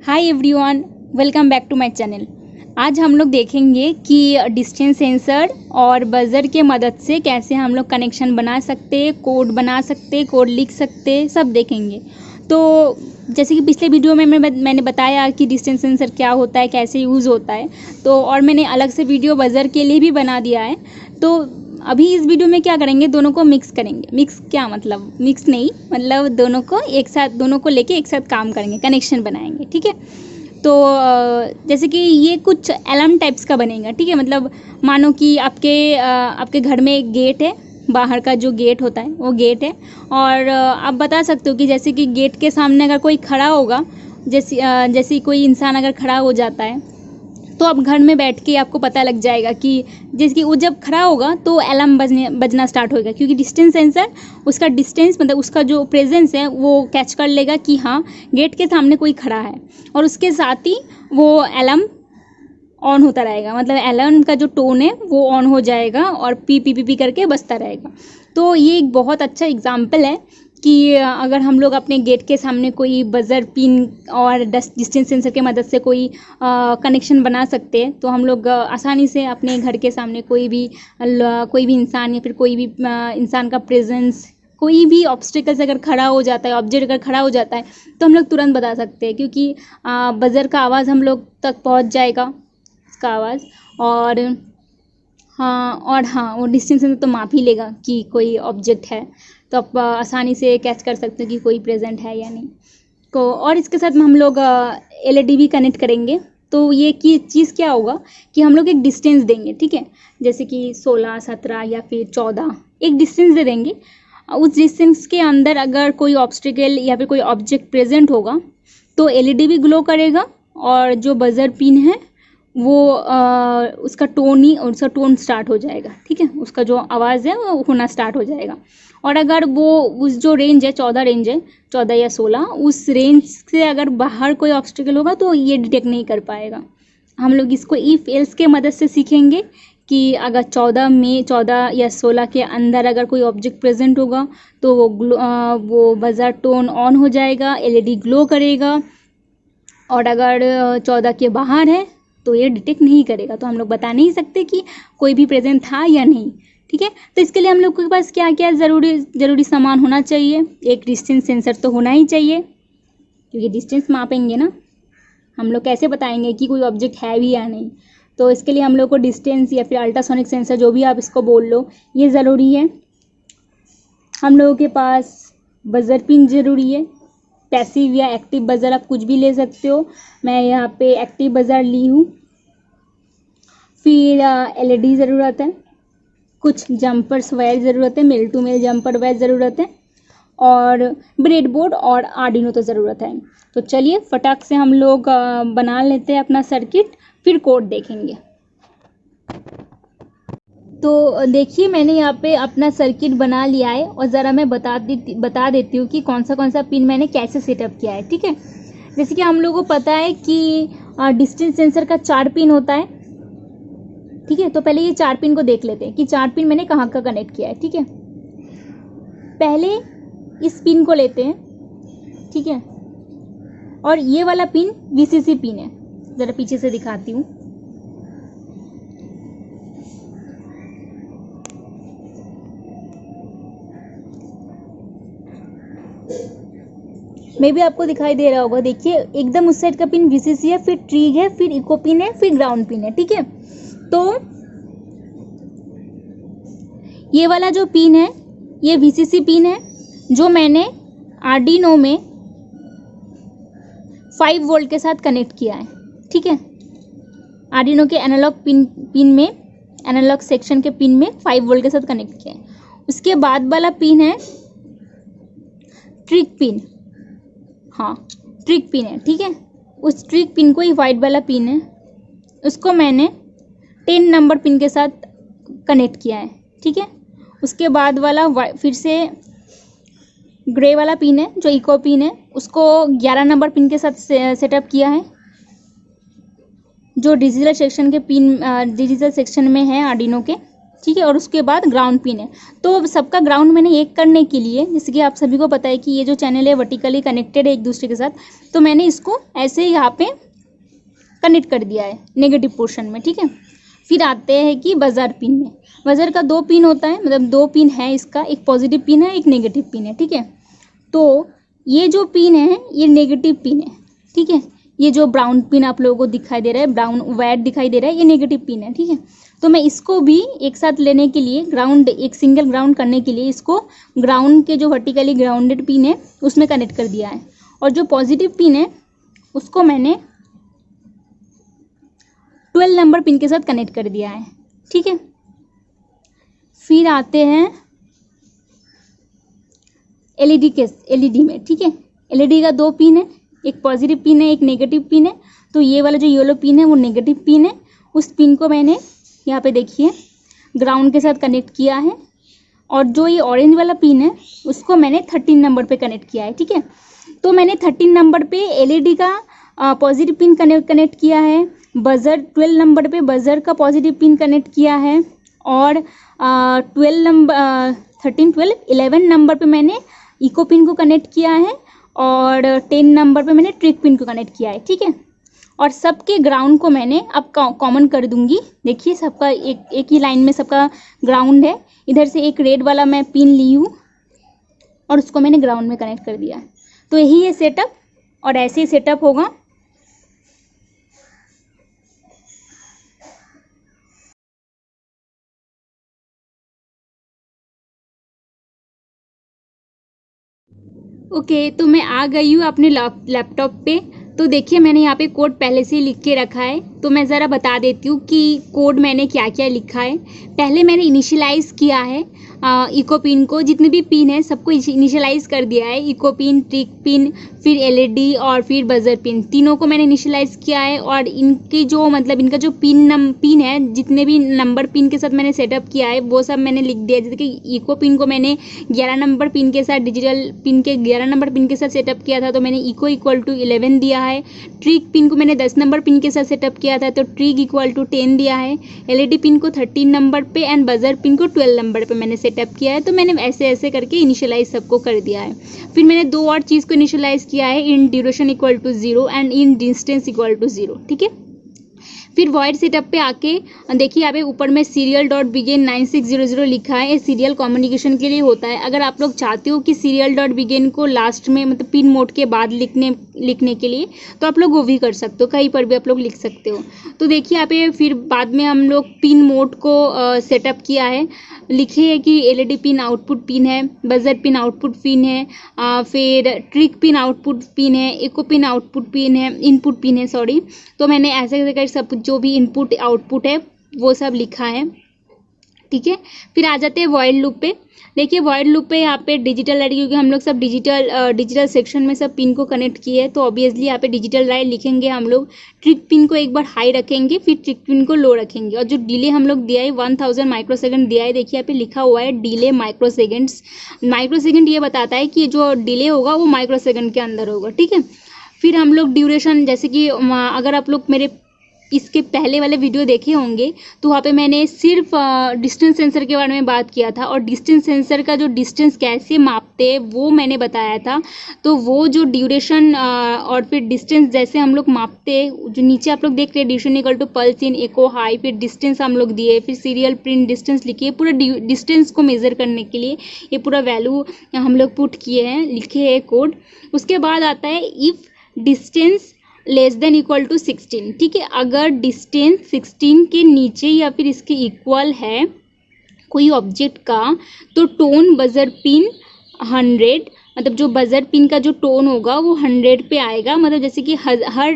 Hi everyone, welcome back to my channel. आज हम लोग देखेंगे कि डिस्टेंस सेंसर और बजर के मदद से कैसे हम लोग कनेक्शन बना सकते, कोड बना सकते, कोड लिख सकते, सब देखेंगे। तो जैसे कि पिछले वीडियो में मैंने बताया कि डिस्टेंस सेंसर क्या होता है, कैसे यूज़ होता है, तो और मैंने अलग से वीडियो बजर के लिए भी बना दिया है। तो अभी इस वीडियो में क्या करेंगे, दोनों को मिक्स करेंगे। मिक्स क्या मतलब, मिक्स नहीं मतलब दोनों को एक साथ, दोनों को लेके एक साथ काम करेंगे, कनेक्शन बनाएंगे। ठीक है। तो जैसे कि ये कुछ अलार्म टाइप्स का बनेगा। ठीक है। मतलब मानो कि आपके घर में एक गेट है, बाहर का जो गेट होता है वो गेट है, और आप बता सकते हो कि जैसे कि गेट के सामने अगर कोई खड़ा होगा, जैसे कोई इंसान अगर खड़ा हो जाता है, तो आप घर में बैठ के आपको पता लग जाएगा कि जैसे कि वो जब खड़ा होगा तो अलार्म बजना स्टार्ट होगा, क्योंकि डिस्टेंस सेंसर उसका डिस्टेंस मतलब उसका जो प्रेजेंस है वो कैच कर लेगा कि हाँ गेट के सामने कोई खड़ा है, और उसके साथ ही वो अलार्म ऑन होता रहेगा। मतलब अलार्म का जो टोन है वो ऑन हो जाएगा और पी पी पी पी करके बजता रहेगा। तो ये एक बहुत अच्छा एग्जाम्पल है कि अगर हम लोग अपने गेट के सामने कोई बजर पिन और डिस्टेंस सेंसर के मदद से कोई कनेक्शन बना सकते हैं, तो हम लोग आसानी से अपने घर के सामने कोई भी इंसान या फिर कोई भी इंसान का प्रेजेंस, कोई भी ऑब्स्टिकल्स अगर खड़ा हो जाता है, ऑब्जेक्ट अगर खड़ा हो जाता है, तो हम लोग तुरंत बता सकते हैं, क्योंकि बजर का आवाज़ हम लोग तक पहुंच जाएगा, उसका आवाज़। और हाँ, वो डिस्टेंस सेंसर तो माप ही लेगा कि कोई ऑब्जेक्ट है, तो आप आसानी से कैच कर सकते हो कि कोई प्रेजेंट है या नहीं को। और इसके साथ में हम लोग एलईडी भी कनेक्ट करेंगे। तो ये की चीज़ क्या होगा कि हम लोग एक डिस्टेंस देंगे। ठीक है। जैसे कि 16, 17 या फिर 14 एक डिस्टेंस दे देंगे। उस डिस्टेंस के अंदर अगर कोई ऑब्स्टिकल या फिर कोई ऑब्जेक्ट प्रेजेंट होगा तो एलईडी भी ग्लो करेगा, और जो बजर पिन है वो उसका टोन स्टार्ट हो जाएगा। ठीक है। उसका जो आवाज़ है वो होना स्टार्ट हो जाएगा। और अगर वो उस जो रेंज है 14 रेंज है, 14 या 16, उस रेंज से अगर बाहर कोई ऑब्स्टिकल होगा तो ये डिटेक्ट नहीं कर पाएगा। हम लोग इसको इफ एल्स के मदद से सीखेंगे कि अगर 14 या 16 के अंदर अगर कोई ऑब्जेक्ट प्रेजेंट होगा तो वो बजर टोन ऑन हो जाएगा, एलईडी ग्लो करेगा। और अगर 14 के बाहर है तो ये डिटेक्ट नहीं करेगा, तो हम लोग बता नहीं सकते कि कोई भी प्रेजेंट था या नहीं। ठीक है। तो इसके लिए हम लोग के पास क्या क्या ज़रूरी सामान होना चाहिए। एक डिस्टेंस सेंसर तो होना ही चाहिए, क्योंकि डिस्टेंस मापेंगे ना, हम लोग कैसे बताएंगे कि कोई ऑब्जेक्ट है भी या नहीं। तो इसके लिए हम लोग को डिस्टेंस या फिर अल्ट्रासोनिक सेंसर, जो भी आप इसको बोल लो, ये ज़रूरी है। हम लोगों के पास बजर पिन ज़रूरी है। पैसिव या एक्टिव बजर आप कुछ भी ले सकते हो, मैं यहाँ पे एक्टिव बजर ली हूँ। फिर एलईडी ज़रूरत है, कुछ जंपर्स वायर ज़रूरत है, male to male jumper wire ज़रूरत है, और ब्रेडबोर्ड और आर्डिनो तो ज़रूरत है। तो चलिए फटाक से हम लोग बना लेते हैं अपना सर्किट, फिर कोड देखेंगे। तो देखिए मैंने यहाँ पे अपना सर्किट बना लिया है, और ज़रा मैं बता देती हूँ कि कौन सा पिन मैंने कैसे सेटअप किया है। ठीक है। जैसे कि हम लोगों को पता है कि डिस्टेंस सेंसर का 4 पिन होता है। ठीक है। तो पहले ये 4 पिन को देख लेते हैं कि 4 पिन मैंने कहाँ का कनेक्ट किया है। ठीक है। पहले इस पिन को लेते हैं। ठीक है। और ये वाला पिन वीसीसी पिन है, ज़रा पीछे से दिखाती हूँ। मे भी आपको दिखाई दे रहा होगा, देखिए एकदम उस साइड का पिन वीसीसी है, फिर ट्रिग है, फिर इको पिन है, फिर ग्राउंड पिन है। ठीक है। तो ये वाला जो पिन है ये वीसीसी पिन है, जो मैंने आर्डिनो में 5 वोल्ट के साथ कनेक्ट किया है। ठीक है। आर्डिनो के एनालॉग पिन में, एनालॉग सेक्शन के पिन में 5 वोल्ट के साथ कनेक्ट किया है। उसके बाद वाला पिन है ट्रिग पिन। हाँ, ट्रिग पिन है। ठीक है। उस ट्रिग पिन को ही वाइट वाला पिन है, उसको मैंने 10 नंबर पिन के साथ कनेक्ट किया है। ठीक है। उसके बाद वाला फिर से ग्रे वाला पिन है जो इको पिन है, उसको 11 नंबर पिन के साथ सेटअप किया है, जो डिजिटल सेक्शन में है आर्डिनो के ठीक है, और उसके बाद ग्राउंड पिन है। तो सबका ग्राउंड मैंने एक करने के लिए, जैसे कि आप सभी को पता है कि ये जो चैनल है वर्टिकली कनेक्टेड है एक दूसरे के साथ, तो मैंने इसको ऐसे यहाँ पे कनेक्ट कर दिया है नेगेटिव पोर्शन में, ठीक है। फिर आते हैं कि बजर पिन में। बजर का 2 पिन होता है, मतलब 2 पिन है इसका, एक पॉजिटिव पिन है, एक नेगेटिव पिन है, ठीक है। तो ये जो पिन है ये नेगेटिव पिन है, ठीक है। ये जो ब्राउन पिन आप लोगों को दिखाई दे रहा है, ब्राउन वायर दिखाई दे रहा है, ये नेगेटिव पिन है, ठीक है। तो मैं इसको भी एक साथ लेने के लिए, ग्राउंड एक सिंगल ग्राउंड करने के लिए इसको ग्राउंड के जो वर्टिकली ग्राउंडेड पिन है उसमें कनेक्ट कर दिया है, और जो पॉजिटिव पिन है उसको मैंने 12 नंबर पिन के साथ कनेक्ट कर दिया है, ठीक है। फिर आते हैं एलईडी में, ठीक है। एलईडी का 2 पिन है, एक पॉजिटिव पिन है, एक नेगेटिव पिन है। तो ये वाला जो येलो पिन है वो नेगेटिव पिन है, उस पिन को मैंने यहाँ पे देखिए ग्राउंड के साथ कनेक्ट किया है, और जो ये ऑरेंज वाला पिन है उसको मैंने 13 नंबर पे कनेक्ट किया है, ठीक है। तो मैंने 13 नंबर पे एलईडी का पॉजिटिव पिन कनेक्ट किया है, बजर 12 नंबर पे बजर का पॉजिटिव पिन कनेक्ट किया है, और 12 नंबर 13 12 11 नंबर पे मैंने इको पिन को कनेक्ट किया है, और 10 नंबर पे मैंने ट्रिक पिन को कनेक्ट किया है, ठीक है। और सबके ग्राउंड को मैंने अब कॉमन कर दूंगी। देखिए सबका एक ही लाइन में सबका ग्राउंड है। इधर से एक रेड वाला मैं पिन ली हूँ और उसको मैंने ग्राउंड में कनेक्ट कर दिया है। तो यही है सेटअप, और ऐसे ही सेटअप होगा। ओके, तो मैं आ गई हूँ अपने लैपटॉप पे। तो देखिए मैंने यहाँ पे कोड पहले से ही लिख के रखा है, तो मैं ज़रा बता देती हूँ कि कोड मैंने क्या क्या लिखा है। पहले मैंने इनिशियलाइज़ किया है इको पिन को, जितने भी पिन है सबको इनिशियलाइज़ कर दिया है। इको पिन, ट्रिक पिन, फिर एलईडी और फिर बजर पिन, तीनों को मैंने इनिशियलाइज़ किया है। और इनकी जो मतलब इनका जो पिन है, जितने भी नंबर पिन के साथ मैंने सेटअप किया है वो सब मैंने लिख दिया। जैसे कि इको पिन को मैंने 11 नंबर पिन के साथ, डिजिटल पिन के 11 नंबर पिन के साथ सेटअप किया था, तो मैंने इको इक्वल टू 11 दिया है। ट्रिक पिन को मैंने 10 नंबर पिन के साथ सेटअप किया था, तो ट्रिक इक्वल टू 10 दिया है। एलईडी पिन को 13 नंबर पे एंड बजर पिन को 12 नंबर पे मैंने सेटअप किया है। तो मैंने ऐसे ऐसे करके इनिशियलाइज सबको कर दिया है। फिर मैंने 2 और चीज़ को इनिशियलाइज किया है, in duration equal to 0 and in distance equal to 0, ठीक है। फिर वॉइड सेटअप पे आके देखिए यहाँ पे ऊपर में सीरियल डॉट बिगिन 9600 लिखा है, ये सीरियल कम्युनिकेशन के लिए होता है। अगर आप लोग चाहते हो कि सीरियल डॉट बिगिन को लास्ट में मतलब पिन मोड के बाद लिखने के लिए, तो आप लोग वो भी कर सकते हो, कहीं पर भी आप लोग लिख सकते हो। तो देखिए यहाँ पे फिर बाद में हम लोग पिन मोड को सेटअप किया है। लिखे है कि एलईडी पिन आउटपुट पिन है, बजर पिन आउटपुट पिन है, फिर ट्रिक पिन आउटपुट पिन है, इको पिन आउटपुट पिन है, इनपुट पिन है, सॉरी। तो मैंने ऐसे करके सब जो भी इनपुट आउटपुट है वो सब लिखा है, ठीक है। फिर आ जाते हैं वॉइड लूप पे। देखिए वॉइड लूप पे यहाँ पे डिजिटल राइट, क्योंकि हम लोग सब डिजिटल सेक्शन में सब पिन को कनेक्ट किए हैं, तो ऑब्वियसली यहाँ पे डिजिटल राइट लिखेंगे हम लोग। ट्रिक पिन को एक बार हाई रखेंगे, फिर ट्रिक पिन को लो रखेंगे, और जो डिले हम लोग दिया है 1000 माइक्रोसेकंड दिया है। देखिए यहाँ पे लिखा हुआ है डिले माइक्रोसेकंड्स। माइक्रोसेकंड ये बताता है कि जो डिले होगा वो माइक्रोसेकंड के अंदर होगा, ठीक है। फिर हम लोग ड्यूरेशन, जैसे कि अगर आप लोग मेरे इसके पहले वाले वीडियो देखे होंगे तो वहाँ पे मैंने सिर्फ डिस्टेंस सेंसर के बारे में बात किया था, और डिस्टेंस सेंसर का जो डिस्टेंस कैसे मापते हैं वो मैंने बताया था। तो वो जो ड्यूरेशन और फिर डिस्टेंस जैसे हम लोग मापते हैं, जो नीचे आप लोग देख रहे हैं duration equal to pulse in echo high, फिर डिस्टेंस हम लोग दिए, फिर सीरियल प्रिंट डिस्टेंस लिखिए। पूरा डिस्टेंस को मेज़र करने के लिए ये पूरा वैल्यू हम लोग पुट किए हैं, लिखे हैं कोड। उसके बाद आता है if distance less than equal to 16, ठीक है। अगर डिस्टेंस 16 के नीचे या फिर इसके इक्वल है कोई ऑब्जेक्ट का, तो टोन बजर पिन 100, मतलब जो बजर पिन का जो टोन होगा वो 100 पे आएगा। मतलब जैसे कि हर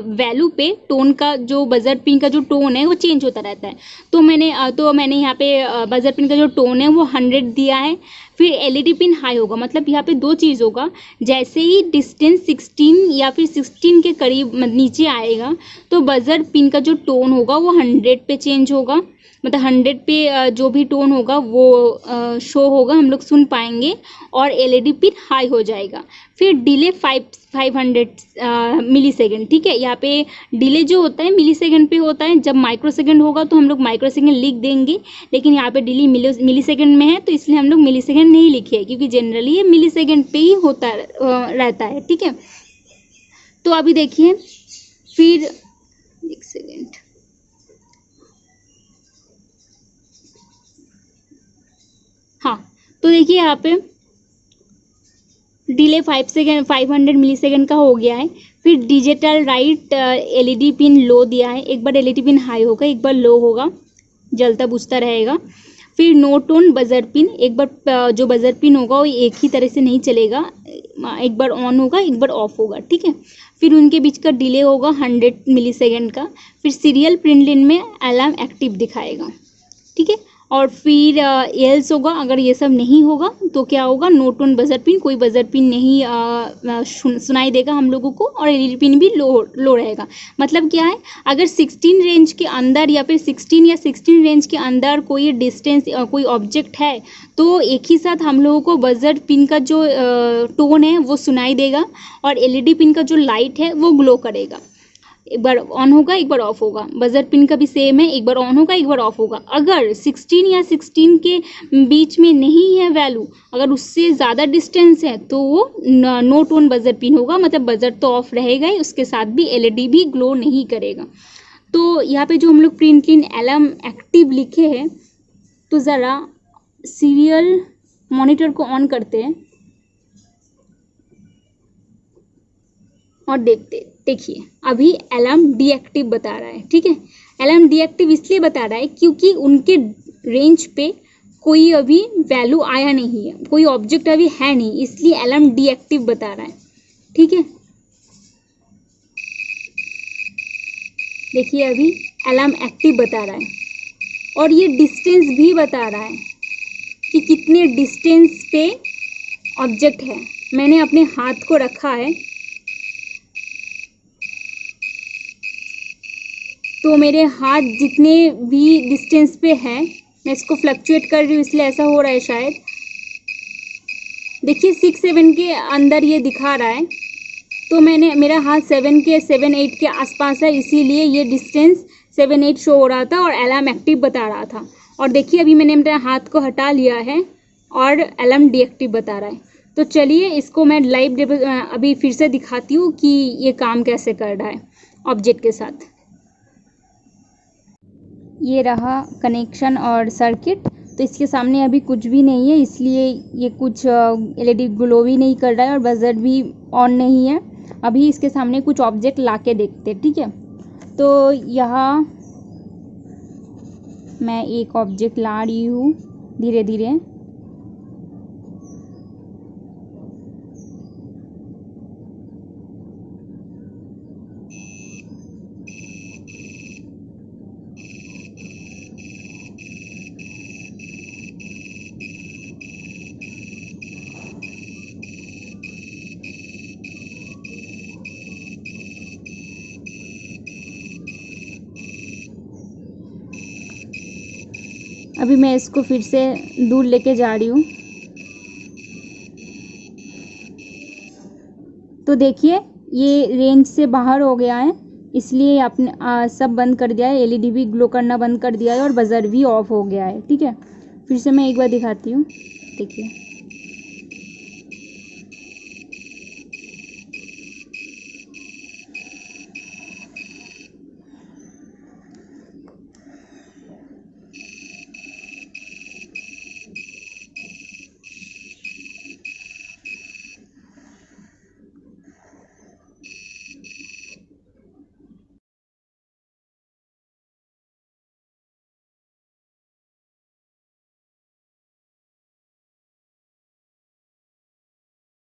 वैल्यू पे टोन का, जो बजर पिन का जो टोन है वो चेंज होता रहता है। तो मैंने यहाँ पे बजर पिन का जो टोन है वो 100 दिया है। फिर एलईडी पिन हाई होगा, मतलब यहाँ पे 2 चीज़ होगा। जैसे ही डिस्टेंस 16 या फिर 16 के करीब नीचे आएगा, तो बजर पिन का जो टोन होगा वो 100 पे चेंज होगा। मतलब 100 पे जो भी टोन होगा वो शो होगा, हम लोग सुन पाएंगे, और एलईडी पिन हाई हो जाएगा। फिर डिले 500 मिली सेकेंड, ठीक है। यहाँ पे डिले जो होता है मिली सेकेंड पे होता है, जब माइक्रो सेकेंड होगा तो हम लोग माइक्रो सेकेंड लिख देंगे, लेकिन यहाँ पे डिले मिली सेकेंड में है तो इसलिए हम लोग मिली सेकेंड नहीं लिखे, क्योंकि जनरली ये मिली सेकेंड पे ही होता रहता है, ठीक है। तो अभी देखिए, फिर एक सेकेंड, हाँ, तो देखिए यहाँ पे डिले 500 मिली सेकेंड का हो गया है। फिर digital right LED pin low दिया है, एक बार एलईडी पिन हाई होगा, एक बार लो होगा, जलता बुझता रहेगा। फिर नो टोन बजर पिन, एक बार जो बजर पिन होगा वो एक ही तरह से नहीं चलेगा, एक बार ऑन होगा एक बार ऑफ होगा, ठीक है। फिर उनके बीच का डिले होगा 100 मिली सेकेंड का। फिर सीरियल प्रिंट लाइन में अलार्म एक्टिव दिखाएगा, ठीक है। और फिर एल्स होगा, अगर ये सब नहीं होगा तो क्या होगा, नो टोन बजर पिन, कोई बजर पिन नहीं सुनाई देगा हम लोगों को, और एलईडी पिन भी लो रहेगा। मतलब क्या है, अगर 16 रेंज के अंदर या फिर 16 या 16 रेंज के अंदर कोई डिस्टेंस कोई ऑब्जेक्ट है तो एक ही साथ हम लोगों को बजर पिन का जो टोन है वो सुनाई देगा, और एलईडी पिन का जो लाइट है वो ग्लो करेगा। एक बार ऑन होगा एक बार ऑफ होगा, बजर पिन का भी सेम है, एक बार ऑन होगा एक बार ऑफ होगा। अगर 16 या 16 के बीच में नहीं है वैल्यू, अगर उससे ज़्यादा डिस्टेंस है तो वो नो टोन बजर पिन होगा, मतलब बजर तो ऑफ रहेगा ही, उसके साथ भी एलईडी भी ग्लो नहीं करेगा। तो यहाँ पे जो हम लोग प्रिंट इन अलार्म एक्टिव लिखे हैं, तो ज़रा सीरियल मॉनिटर को ऑन करते हैं और देखिए अभी अलार्म डीएक्टिव बता रहा है, ठीक है। अलार्म डीएक्टिव इसलिए बता रहा है क्योंकि उनके रेंज पे कोई अभी वैल्यू आया नहीं है, कोई ऑब्जेक्ट अभी है नहीं, इसलिए अलार्म डीएक्टिव बता रहा है, ठीक है। देखिए अभी अलार्म एक्टिव बता रहा है, और ये डिस्टेंस भी बता रहा है कि कितने डिस्टेंस पे ऑब्जेक्ट है। मैंने अपने हाथ को रखा है तो मेरे हाथ जितने भी डिस्टेंस पे है, मैं इसको फ्लक्चुएट कर रही हूँ इसलिए ऐसा हो रहा है शायद। देखिए 6-7 के अंदर ये दिखा रहा है, तो मेरा हाथ 7-8 के आसपास है, इसीलिए ये डिस्टेंस 7-8 शो हो रहा था और अलार्म एक्टिव बता रहा था। और देखिए अभी मैंने मेरे हाथ को हटा लिया है और अलार्म डीएक्टिव बता रहा है। तो चलिए इसको मैं लाइव अभी फिर से दिखाती हूँ कि ये काम कैसे कर रहा है ऑब्जेक्ट के साथ। ये रहा कनेक्शन और सर्किट, तो इसके सामने अभी कुछ भी नहीं है, इसलिए ये कुछ एलईडी ग्लो भी नहीं कर रहा है और बजर भी ऑन नहीं है। अभी इसके सामने कुछ ऑब्जेक्ट ला के देखते, ठीक है। तो यहाँ मैं एक ऑब्जेक्ट ला रही हूँ धीरे धीरे। अभी मैं इसको फिर से दूर लेके जा रही हूँ। तो देखिए ये रेंज से बाहर हो गया है, इसलिए आपने सब बंद कर दिया है, एलईडी भी ग्लो करना बंद कर दिया है और बजर भी ऑफ हो गया है, ठीक है। फिर से मैं एक बार दिखाती हूँ, देखिए।